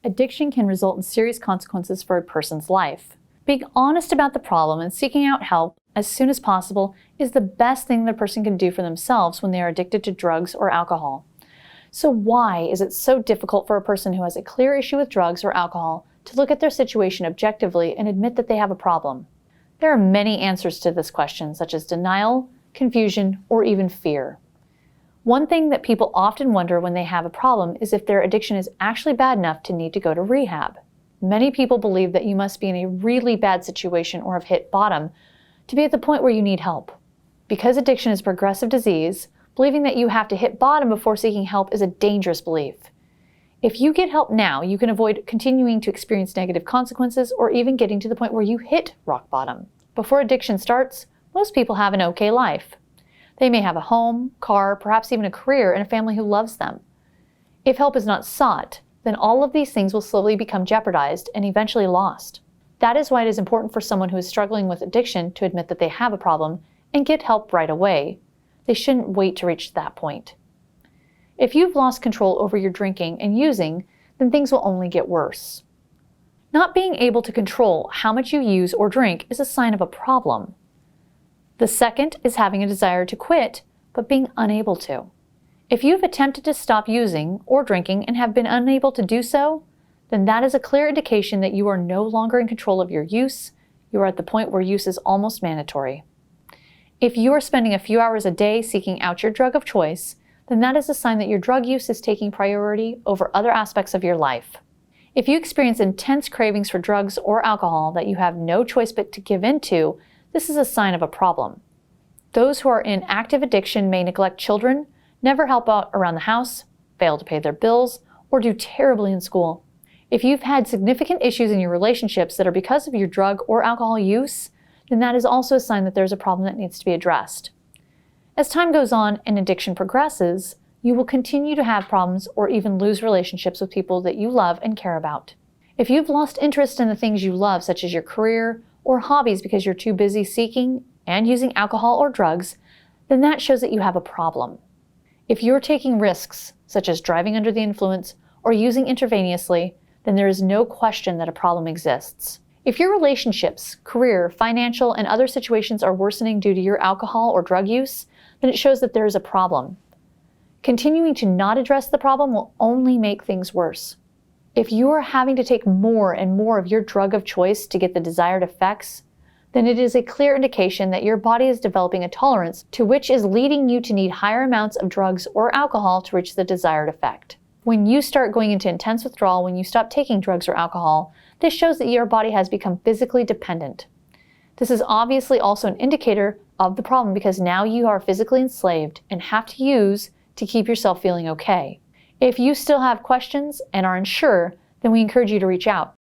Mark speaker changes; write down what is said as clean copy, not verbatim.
Speaker 1: addiction can result in serious consequences for a person's life. Being honest about the problem and seeking out help as soon as possible is the best thing the person can do for themselves when they are addicted to drugs or alcohol. So why is it so difficult for a person who has a clear issue with drugs or alcohol to look at their situation objectively and admit that they have a problem? There are many answers to this question, such as denial, confusion, or even fear. One thing that people often wonder when they have a problem is if their addiction is actually bad enough to need to go to rehab. Many people believe that you must be in a really bad situation or have hit bottom to be at the point where you need help. Because addiction is a progressive disease, believing that you have to hit bottom before seeking help is a dangerous belief. If you get help now, you can avoid continuing to experience negative consequences or even getting to the point where you hit rock bottom. Before addiction starts, most people have an okay life. They may have a home, car, perhaps even a career and a family who loves them. If help is not sought, then all of these things will slowly become jeopardized and eventually lost. That is why it is important for someone who is struggling with addiction to admit that they have a problem and get help right away. They shouldn't wait to reach that point. If you've lost control over your drinking and using, then things will only get worse. Not being able to control how much you use or drink is a sign of a problem. The second is having a desire to quit, but being unable to. If you've attempted to stop using or drinking and have been unable to do so, then that is a clear indication that you are no longer in control of your use. You are at the point where use is almost mandatory. If you are spending a few hours a day seeking out your drug of choice, then that is a sign that your drug use is taking priority over other aspects of your life. If you experience intense cravings for drugs or alcohol that you have no choice but to give into, this is a sign of a problem. Those who are in active addiction may neglect children, never help out around the house, fail to pay their bills, or do terribly in school. If you've had significant issues in your relationships that are because of your drug or alcohol use, then that is also a sign that there's a problem that needs to be addressed. As time goes on and addiction progresses, you will continue to have problems or even lose relationships with people that you love and care about. If you've lost interest in the things you love, such as your career or hobbies because you're too busy seeking and using alcohol or drugs, then that shows that you have a problem. If you're taking risks, such as driving under the influence or using intravenously, then there is no question that a problem exists. If your relationships, career, financial, and other situations are worsening due to your alcohol or drug use, then it shows that there is a problem. Continuing to not address the problem will only make things worse. If you are having to take more and more of your drug of choice to get the desired effects, then it is a clear indication that your body is developing a tolerance to which is leading you to need higher amounts of drugs or alcohol to reach the desired effect. When you start going into intense withdrawal when you stop taking drugs or alcohol, this shows that your body has become physically dependent. This is obviously also an indicator of the problem because now you are physically enslaved and have to use to keep yourself feeling okay. If you still have questions and are unsure, then we encourage you to reach out.